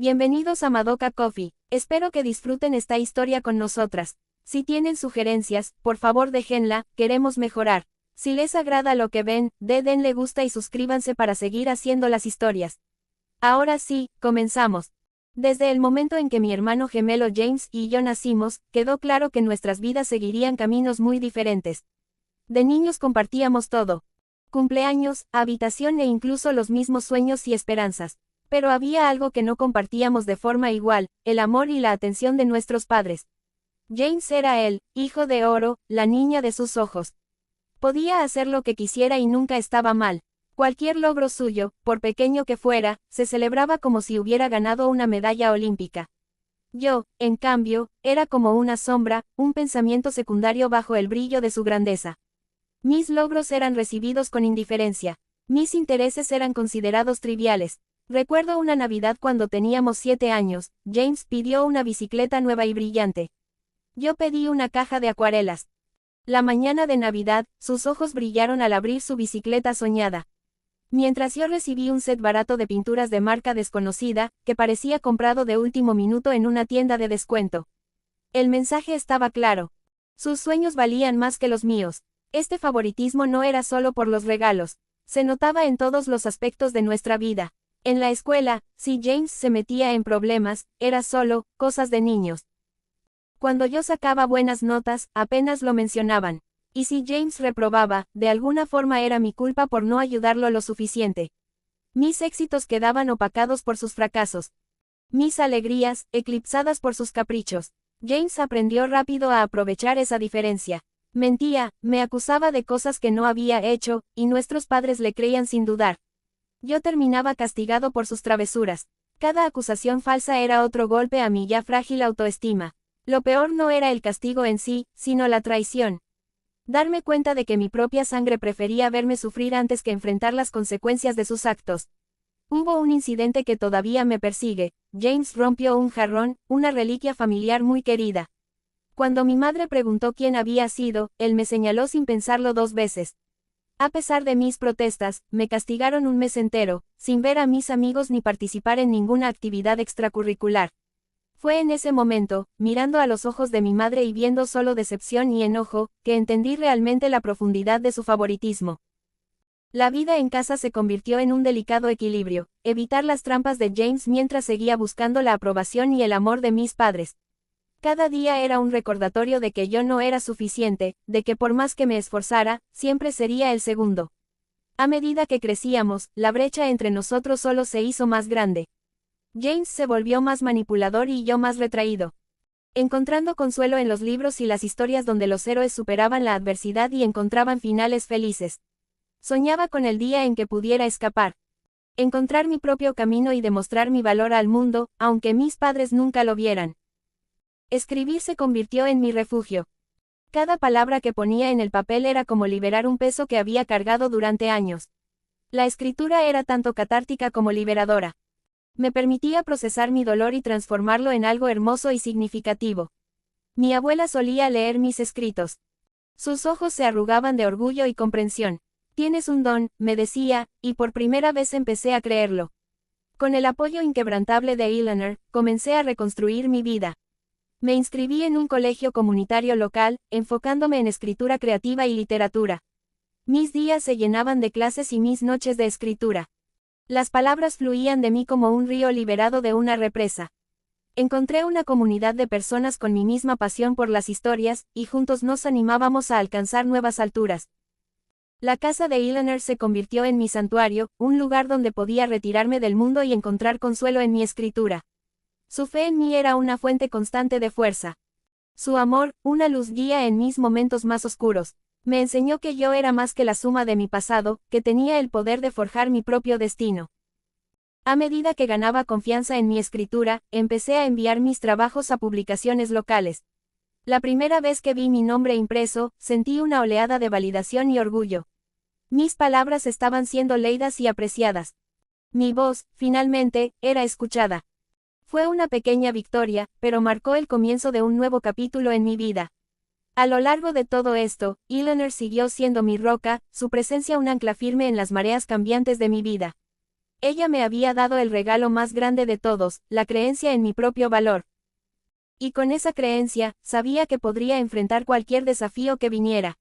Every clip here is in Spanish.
Bienvenidos a Madoka Coffee, espero que disfruten esta historia con nosotras. Si tienen sugerencias, por favor déjenla, queremos mejorar. Si les agrada lo que ven, denle gusta y suscríbanse para seguir haciendo las historias. Ahora sí, comenzamos. Desde el momento en que mi hermano gemelo James y yo nacimos, quedó claro que nuestras vidas seguirían caminos muy diferentes. De niños compartíamos todo. Cumpleaños, habitación e incluso los mismos sueños y esperanzas. Pero había algo que no compartíamos de forma igual, el amor y la atención de nuestros padres. James era el hijo de oro, la niña de sus ojos. Podía hacer lo que quisiera y nunca estaba mal. Cualquier logro suyo, por pequeño que fuera, se celebraba como si hubiera ganado una medalla olímpica. Yo, en cambio, era como una sombra, un pensamiento secundario bajo el brillo de su grandeza. Mis logros eran recibidos con indiferencia. Mis intereses eran considerados triviales. Recuerdo una Navidad cuando teníamos 7 años, James pidió una bicicleta nueva y brillante. Yo pedí una caja de acuarelas. La mañana de Navidad, sus ojos brillaron al abrir su bicicleta soñada. Mientras yo recibí un set barato de pinturas de marca desconocida, que parecía comprado de último minuto en una tienda de descuento. El mensaje estaba claro. Sus sueños valían más que los míos. Este favoritismo no era solo por los regalos. Se notaba en todos los aspectos de nuestra vida. En la escuela, si James se metía en problemas, era solo cosas de niños. Cuando yo sacaba buenas notas, apenas lo mencionaban. Y si James reprobaba, de alguna forma era mi culpa por no ayudarlo lo suficiente. Mis éxitos quedaban opacados por sus fracasos. Mis alegrías, eclipsadas por sus caprichos. James aprendió rápido a aprovechar esa diferencia. Mentía, me acusaba de cosas que no había hecho, y nuestros padres le creían sin dudar. Yo terminaba castigado por sus travesuras. Cada acusación falsa era otro golpe a mi ya frágil autoestima. Lo peor no era el castigo en sí, sino la traición. Darme cuenta de que mi propia sangre prefería verme sufrir antes que enfrentar las consecuencias de sus actos. Hubo un incidente que todavía me persigue. James rompió un jarrón, una reliquia familiar muy querida. Cuando mi madre preguntó quién había sido, él me señaló sin pensarlo 2 veces. A pesar de mis protestas, me castigaron un mes entero, sin ver a mis amigos ni participar en ninguna actividad extracurricular. Fue en ese momento, mirando a los ojos de mi madre y viendo solo decepción y enojo, que entendí realmente la profundidad de su favoritismo. La vida en casa se convirtió en un delicado equilibrio, evitar las trampas de James mientras seguía buscando la aprobación y el amor de mis padres. Cada día era un recordatorio de que yo no era suficiente, de que por más que me esforzara, siempre sería el segundo. A medida que crecíamos, la brecha entre nosotros solo se hizo más grande. James se volvió más manipulador y yo más retraído. Encontrando consuelo en los libros y las historias donde los héroes superaban la adversidad y encontraban finales felices. Soñaba con el día en que pudiera escapar. Encontrar mi propio camino y demostrar mi valor al mundo, aunque mis padres nunca lo vieran. Escribir se convirtió en mi refugio. Cada palabra que ponía en el papel era como liberar un peso que había cargado durante años. La escritura era tanto catártica como liberadora. Me permitía procesar mi dolor y transformarlo en algo hermoso y significativo. Mi abuela solía leer mis escritos. Sus ojos se arrugaban de orgullo y comprensión. Tienes un don, me decía, y por primera vez empecé a creerlo. Con el apoyo inquebrantable de Eleanor, comencé a reconstruir mi vida. Me inscribí en un colegio comunitario local, enfocándome en escritura creativa y literatura. Mis días se llenaban de clases y mis noches de escritura. Las palabras fluían de mí como un río liberado de una represa. Encontré una comunidad de personas con mi misma pasión por las historias, y juntos nos animábamos a alcanzar nuevas alturas. La casa de Eleanor se convirtió en mi santuario, un lugar donde podía retirarme del mundo y encontrar consuelo en mi escritura. Su fe en mí era una fuente constante de fuerza. Su amor, una luz guía en mis momentos más oscuros. Me enseñó que yo era más que la suma de mi pasado, que tenía el poder de forjar mi propio destino. A medida que ganaba confianza en mi escritura, empecé a enviar mis trabajos a publicaciones locales. La primera vez que vi mi nombre impreso, sentí una oleada de validación y orgullo. Mis palabras estaban siendo leídas y apreciadas. Mi voz, finalmente, era escuchada. Fue una pequeña victoria, pero marcó el comienzo de un nuevo capítulo en mi vida. A lo largo de todo esto, Eleanor siguió siendo mi roca, su presencia un ancla firme en las mareas cambiantes de mi vida. Ella me había dado el regalo más grande de todos, la creencia en mi propio valor. Y con esa creencia, sabía que podría enfrentar cualquier desafío que viniera.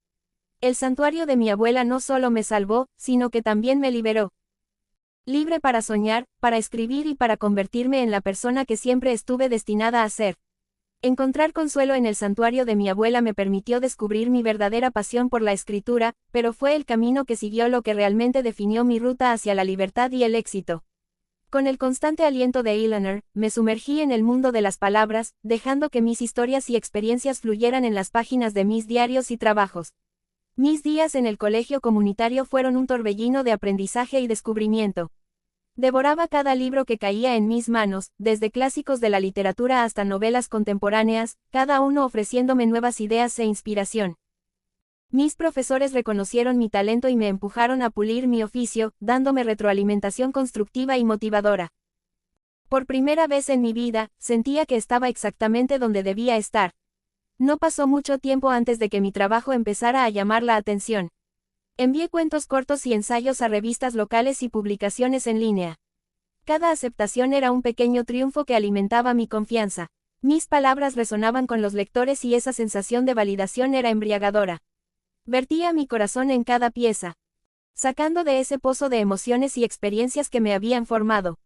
El santuario de mi abuela no solo me salvó, sino que también me liberó. Libre para soñar, para escribir y para convertirme en la persona que siempre estuve destinada a ser. Encontrar consuelo en el santuario de mi abuela me permitió descubrir mi verdadera pasión por la escritura, pero fue el camino que siguió lo que realmente definió mi ruta hacia la libertad y el éxito. Con el constante aliento de Eleanor, me sumergí en el mundo de las palabras, dejando que mis historias y experiencias fluyeran en las páginas de mis diarios y trabajos. Mis días en el colegio comunitario fueron un torbellino de aprendizaje y descubrimiento. Devoraba cada libro que caía en mis manos, desde clásicos de la literatura hasta novelas contemporáneas, cada uno ofreciéndome nuevas ideas e inspiración. Mis profesores reconocieron mi talento y me empujaron a pulir mi oficio, dándome retroalimentación constructiva y motivadora. Por primera vez en mi vida, sentía que estaba exactamente donde debía estar. No pasó mucho tiempo antes de que mi trabajo empezara a llamar la atención. Envié cuentos cortos y ensayos a revistas locales y publicaciones en línea. Cada aceptación era un pequeño triunfo que alimentaba mi confianza. Mis palabras resonaban con los lectores y esa sensación de validación era embriagadora. Vertía mi corazón en cada pieza, sacando de ese pozo de emociones y experiencias que me habían formado.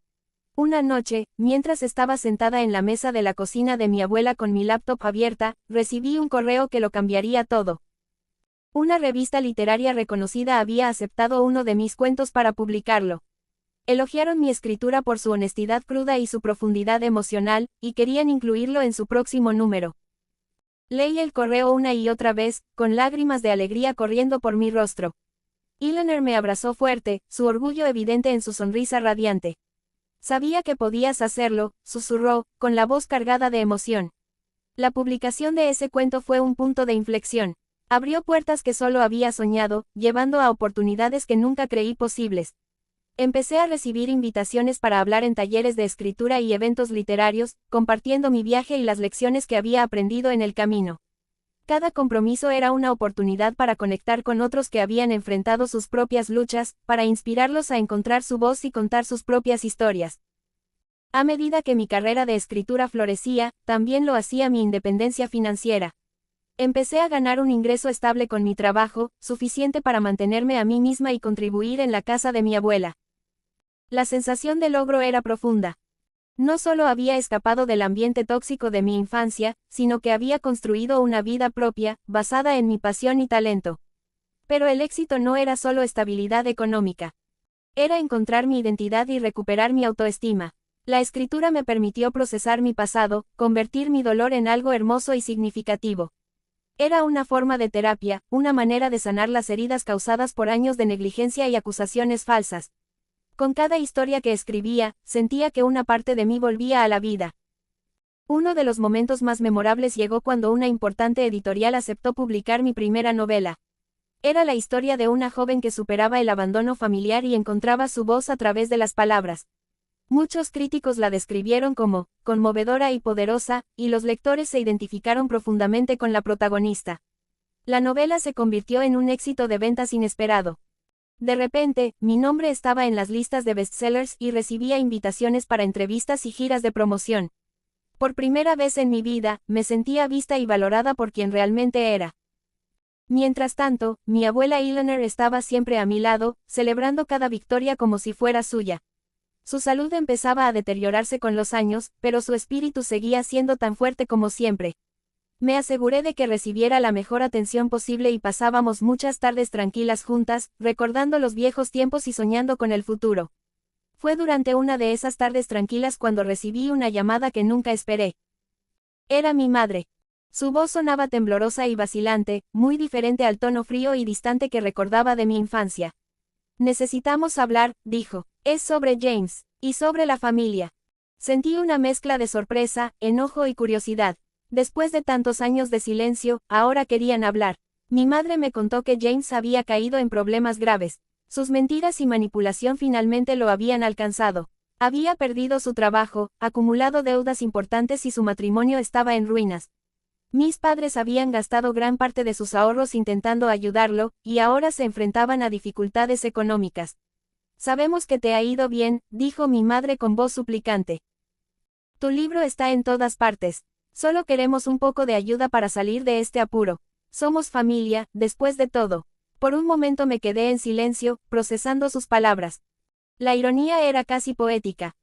Una noche, mientras estaba sentada en la mesa de la cocina de mi abuela con mi laptop abierta, recibí un correo que lo cambiaría todo. Una revista literaria reconocida había aceptado uno de mis cuentos para publicarlo. Elogiaron mi escritura por su honestidad cruda y su profundidad emocional, y querían incluirlo en su próximo número. Leí el correo una y otra vez, con lágrimas de alegría corriendo por mi rostro. Eleanor me abrazó fuerte, su orgullo evidente en su sonrisa radiante. Sabía que podías hacerlo, susurró, con la voz cargada de emoción. La publicación de ese cuento fue un punto de inflexión. Abrió puertas que solo había soñado, llevando a oportunidades que nunca creí posibles. Empecé a recibir invitaciones para hablar en talleres de escritura y eventos literarios, compartiendo mi viaje y las lecciones que había aprendido en el camino. Cada compromiso era una oportunidad para conectar con otros que habían enfrentado sus propias luchas, para inspirarlos a encontrar su voz y contar sus propias historias. A medida que mi carrera de escritura florecía, también lo hacía mi independencia financiera. Empecé a ganar un ingreso estable con mi trabajo, suficiente para mantenerme a mí misma y contribuir en la casa de mi abuela. La sensación de logro era profunda. No solo había escapado del ambiente tóxico de mi infancia, sino que había construido una vida propia, basada en mi pasión y talento. Pero el éxito no era solo estabilidad económica. Era encontrar mi identidad y recuperar mi autoestima. La escritura me permitió procesar mi pasado, convertir mi dolor en algo hermoso y significativo. Era una forma de terapia, una manera de sanar las heridas causadas por años de negligencia y acusaciones falsas. Con cada historia que escribía, sentía que una parte de mí volvía a la vida. Uno de los momentos más memorables llegó cuando una importante editorial aceptó publicar mi primera novela. Era la historia de una joven que superaba el abandono familiar y encontraba su voz a través de las palabras. Muchos críticos la describieron como conmovedora y poderosa, y los lectores se identificaron profundamente con la protagonista. La novela se convirtió en un éxito de ventas inesperado. De repente, mi nombre estaba en las listas de bestsellers y recibía invitaciones para entrevistas y giras de promoción. Por primera vez en mi vida, me sentía vista y valorada por quien realmente era. Mientras tanto, mi abuela Eleanor estaba siempre a mi lado, celebrando cada victoria como si fuera suya. Su salud empezaba a deteriorarse con los años, pero su espíritu seguía siendo tan fuerte como siempre. Me aseguré de que recibiera la mejor atención posible y pasábamos muchas tardes tranquilas juntas, recordando los viejos tiempos y soñando con el futuro. Fue durante una de esas tardes tranquilas cuando recibí una llamada que nunca esperé. Era mi madre. Su voz sonaba temblorosa y vacilante, muy diferente al tono frío y distante que recordaba de mi infancia. Necesitamos hablar, dijo. Es sobre James, y sobre la familia. Sentí una mezcla de sorpresa, enojo y curiosidad. Después de tantos años de silencio, ahora querían hablar. Mi madre me contó que James había caído en problemas graves. Sus mentiras y manipulación finalmente lo habían alcanzado. Había perdido su trabajo, acumulado deudas importantes y su matrimonio estaba en ruinas. Mis padres habían gastado gran parte de sus ahorros intentando ayudarlo, y ahora se enfrentaban a dificultades económicas. Sabemos que te ha ido bien, dijo mi madre con voz suplicante. Tu libro está en todas partes. Solo queremos un poco de ayuda para salir de este apuro. Somos familia, después de todo. Por un momento me quedé en silencio, procesando sus palabras. La ironía era casi poética.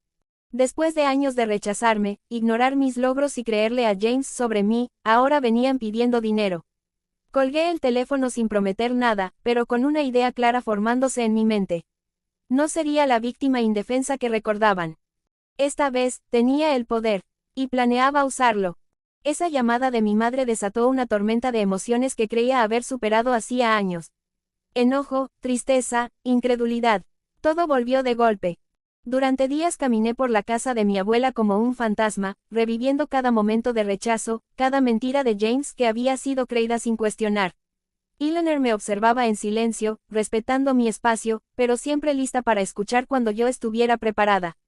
Después de años de rechazarme, ignorar mis logros y creerle a James sobre mí, ahora venían pidiendo dinero. Colgué el teléfono sin prometer nada, pero con una idea clara formándose en mi mente. No sería la víctima indefensa que recordaban. Esta vez, tenía el poder. Y planeaba usarlo. Esa llamada de mi madre desató una tormenta de emociones que creía haber superado hacía años. Enojo, tristeza, incredulidad. Todo volvió de golpe. Durante días caminé por la casa de mi abuela como un fantasma, reviviendo cada momento de rechazo, cada mentira de James que había sido creída sin cuestionar. Eleanor me observaba en silencio, respetando mi espacio, pero siempre lista para escuchar cuando yo estuviera preparada.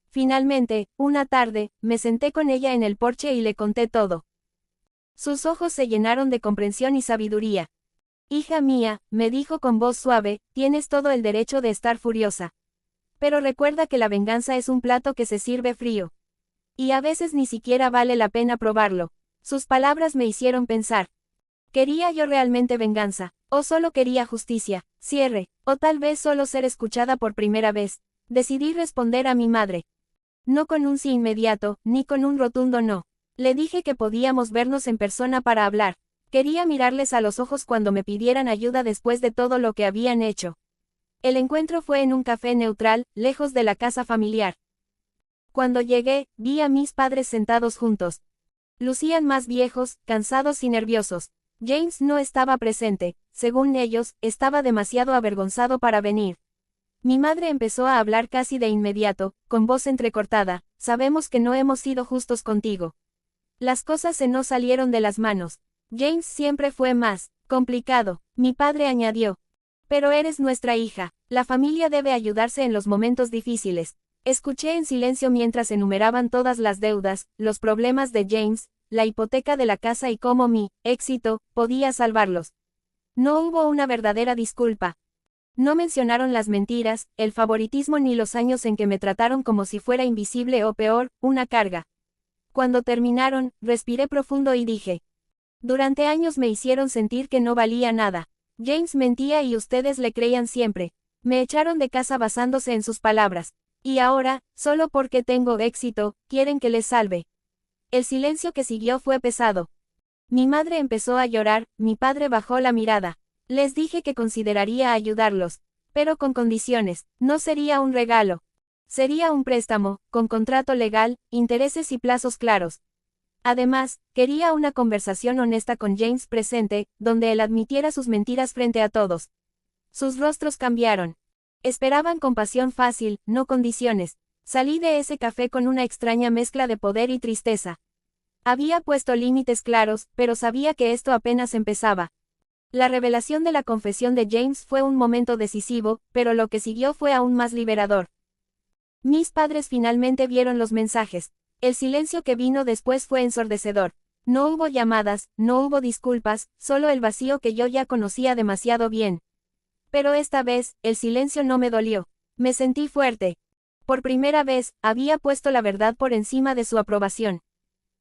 Finalmente, una tarde, me senté con ella en el porche y le conté todo. Sus ojos se llenaron de comprensión y sabiduría. Hija mía, me dijo con voz suave, tienes todo el derecho de estar furiosa. Pero recuerda que la venganza es un plato que se sirve frío. Y a veces ni siquiera vale la pena probarlo. Sus palabras me hicieron pensar. ¿Quería yo realmente venganza? ¿O solo quería justicia, cierre? ¿O tal vez solo ser escuchada por primera vez? Decidí responder a mi madre. No con un sí inmediato, ni con un rotundo no. Le dije que podíamos vernos en persona para hablar. Quería mirarles a los ojos cuando me pidieran ayuda después de todo lo que habían hecho. El encuentro fue en un café neutral, lejos de la casa familiar. Cuando llegué, vi a mis padres sentados juntos. Lucían más viejos, cansados y nerviosos. James no estaba presente, según ellos, estaba demasiado avergonzado para venir. Mi madre empezó a hablar casi de inmediato, con voz entrecortada, sabemos que no hemos sido justos contigo. Las cosas se nos salieron de las manos. James siempre fue más complicado, mi padre añadió. Pero eres nuestra hija, la familia debe ayudarse en los momentos difíciles. Escuché en silencio mientras enumeraban todas las deudas, los problemas de James, la hipoteca de la casa y cómo mi éxito podía salvarlos. No hubo una verdadera disculpa. No mencionaron las mentiras, el favoritismo ni los años en que me trataron como si fuera invisible o peor, una carga. Cuando terminaron, respiré profundo y dije. Durante años me hicieron sentir que no valía nada. James mentía y ustedes le creían siempre. Me echaron de casa basándose en sus palabras. Y ahora, solo porque tengo éxito, quieren que les salve. El silencio que siguió fue pesado. Mi madre empezó a llorar, mi padre bajó la mirada. Les dije que consideraría ayudarlos. Pero con condiciones, no sería un regalo. Sería un préstamo, con contrato legal, intereses y plazos claros. Además, quería una conversación honesta con James presente, donde él admitiera sus mentiras frente a todos. Sus rostros cambiaron. Esperaban compasión fácil, no condiciones. Salí de ese café con una extraña mezcla de poder y tristeza. Había puesto límites claros, pero sabía que esto apenas empezaba. La revelación de la confesión de James fue un momento decisivo, pero lo que siguió fue aún más liberador. Mis padres finalmente vieron los mensajes. El silencio que vino después fue ensordecedor. No hubo llamadas, no hubo disculpas, solo el vacío que yo ya conocía demasiado bien. Pero esta vez, el silencio no me dolió. Me sentí fuerte. Por primera vez, había puesto la verdad por encima de su aprobación.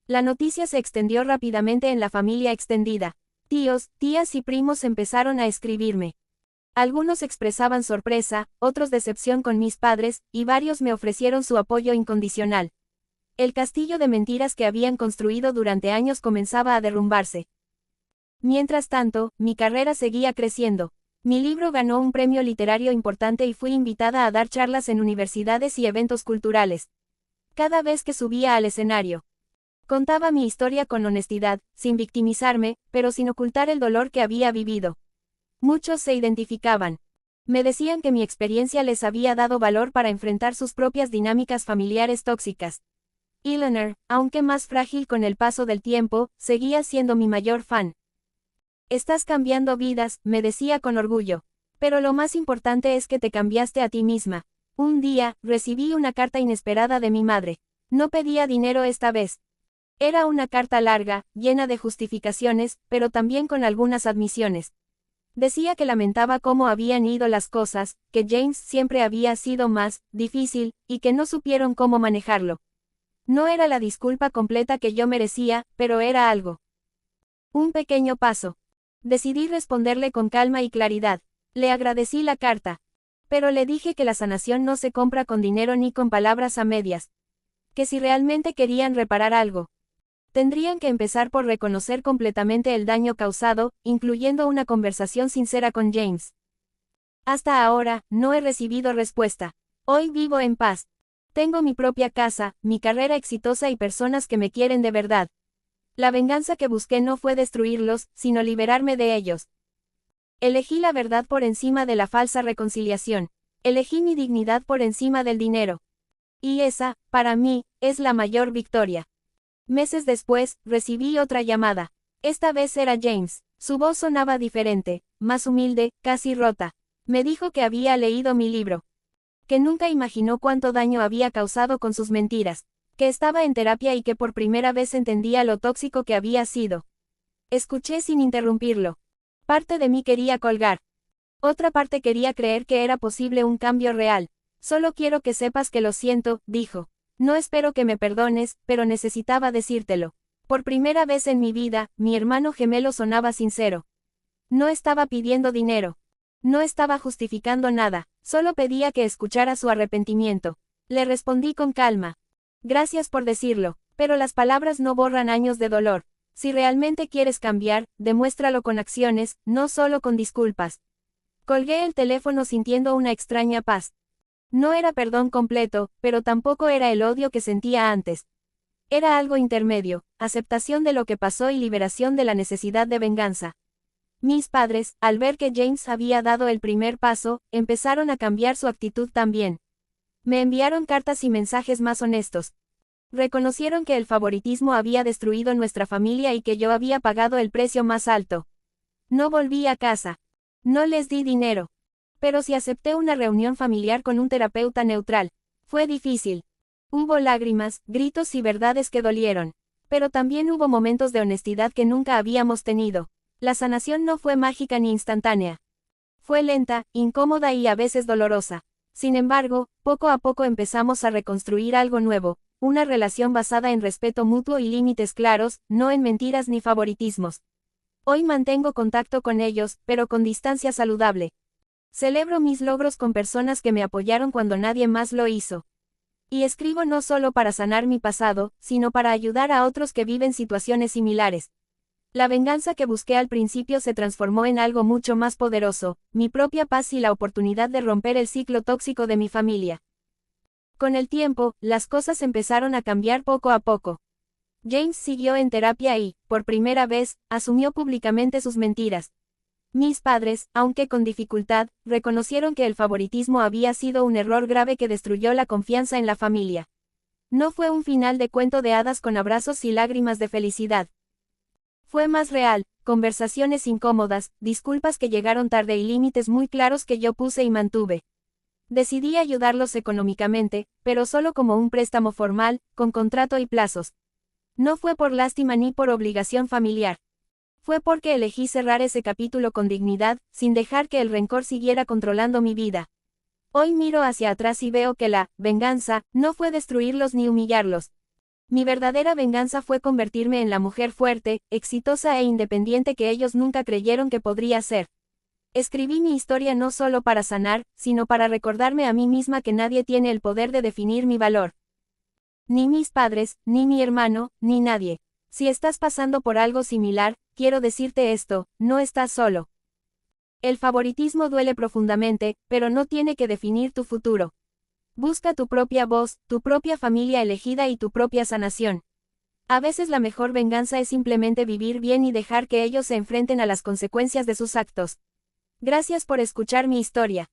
La noticia se extendió rápidamente en la familia extendida. Tíos, tías y primos empezaron a escribirme. Algunos expresaban sorpresa, otros decepción con mis padres, y varios me ofrecieron su apoyo incondicional. El castillo de mentiras que habían construido durante años comenzaba a derrumbarse. Mientras tanto, mi carrera seguía creciendo. Mi libro ganó un premio literario importante y fui invitada a dar charlas en universidades y eventos culturales. Cada vez que subía al escenario, contaba mi historia con honestidad, sin victimizarme, pero sin ocultar el dolor que había vivido. Muchos se identificaban. Me decían que mi experiencia les había dado valor para enfrentar sus propias dinámicas familiares tóxicas. Eleanor, aunque más frágil con el paso del tiempo, seguía siendo mi mayor fan. Estás cambiando vidas, me decía con orgullo. Pero lo más importante es que te cambiaste a ti misma. Un día, recibí una carta inesperada de mi madre. No pedía dinero esta vez. Era una carta larga, llena de justificaciones, pero también con algunas admisiones. Decía que lamentaba cómo habían ido las cosas, que James siempre había sido más difícil, y que no supieron cómo manejarlo. No era la disculpa completa que yo merecía, pero era algo. Un pequeño paso. Decidí responderle con calma y claridad. Le agradecí la carta. Pero le dije que la sanación no se compra con dinero ni con palabras a medias. Que si realmente querían reparar algo, tendrían que empezar por reconocer completamente el daño causado, incluyendo una conversación sincera con James. Hasta ahora, no he recibido respuesta. Hoy vivo en paz. Tengo mi propia casa, mi carrera exitosa y personas que me quieren de verdad. La venganza que busqué no fue destruirlos, sino liberarme de ellos. Elegí la verdad por encima de la falsa reconciliación. Elegí mi dignidad por encima del dinero. Y esa, para mí, es la mayor victoria. Meses después, recibí otra llamada. Esta vez era James. Su voz sonaba diferente, más humilde, casi rota. Me dijo que había leído mi libro. Que nunca imaginó cuánto daño había causado con sus mentiras. Que estaba en terapia y que por primera vez entendía lo tóxico que había sido. Escuché sin interrumpirlo. Parte de mí quería colgar. Otra parte quería creer que era posible un cambio real. Solo quiero que sepas que lo siento, dijo. No espero que me perdones, pero necesitaba decírtelo. Por primera vez en mi vida, mi hermano gemelo sonaba sincero. No estaba pidiendo dinero. No estaba justificando nada, solo pedía que escuchara su arrepentimiento. Le respondí con calma. Gracias por decirlo, pero las palabras no borran años de dolor. Si realmente quieres cambiar, demuéstralo con acciones, no solo con disculpas. Colgué el teléfono sintiendo una extraña paz. No era perdón completo, pero tampoco era el odio que sentía antes. Era algo intermedio, aceptación de lo que pasó y liberación de la necesidad de venganza. Mis padres, al ver que James había dado el primer paso, empezaron a cambiar su actitud también. Me enviaron cartas y mensajes más honestos. Reconocieron que el favoritismo había destruido nuestra familia y que yo había pagado el precio más alto. No volví a casa. No les di dinero. Pero sí acepté una reunión familiar con un terapeuta neutral. Fue difícil. Hubo lágrimas, gritos y verdades que dolieron. Pero también hubo momentos de honestidad que nunca habíamos tenido. La sanación no fue mágica ni instantánea. Fue lenta, incómoda y a veces dolorosa. Sin embargo, poco a poco empezamos a reconstruir algo nuevo. Una relación basada en respeto mutuo y límites claros, no en mentiras ni favoritismos. Hoy mantengo contacto con ellos, pero con distancia saludable. Celebro mis logros con personas que me apoyaron cuando nadie más lo hizo. Y escribo no solo para sanar mi pasado, sino para ayudar a otros que viven situaciones similares. La venganza que busqué al principio se transformó en algo mucho más poderoso, mi propia paz y la oportunidad de romper el ciclo tóxico de mi familia. Con el tiempo, las cosas empezaron a cambiar poco a poco. James siguió en terapia y, por primera vez, asumió públicamente sus mentiras. Mis padres, aunque con dificultad, reconocieron que el favoritismo había sido un error grave que destruyó la confianza en la familia. No fue un final de cuento de hadas con abrazos y lágrimas de felicidad. Fue más real, conversaciones incómodas, disculpas que llegaron tarde y límites muy claros que yo puse y mantuve. Decidí ayudarlos económicamente, pero solo como un préstamo formal, con contrato y plazos. No fue por lástima ni por obligación familiar. Fue porque elegí cerrar ese capítulo con dignidad, sin dejar que el rencor siguiera controlando mi vida. Hoy miro hacia atrás y veo que la venganza no fue destruirlos ni humillarlos. Mi verdadera venganza fue convertirme en la mujer fuerte, exitosa e independiente que ellos nunca creyeron que podría ser. Escribí mi historia no solo para sanar, sino para recordarme a mí misma que nadie tiene el poder de definir mi valor. Ni mis padres, ni mi hermano, ni nadie. Si estás pasando por algo similar, quiero decirte esto, no estás solo. El favoritismo duele profundamente, pero no tiene que definir tu futuro. Busca tu propia voz, tu propia familia elegida y tu propia sanación. A veces la mejor venganza es simplemente vivir bien y dejar que ellos se enfrenten a las consecuencias de sus actos. Gracias por escuchar mi historia.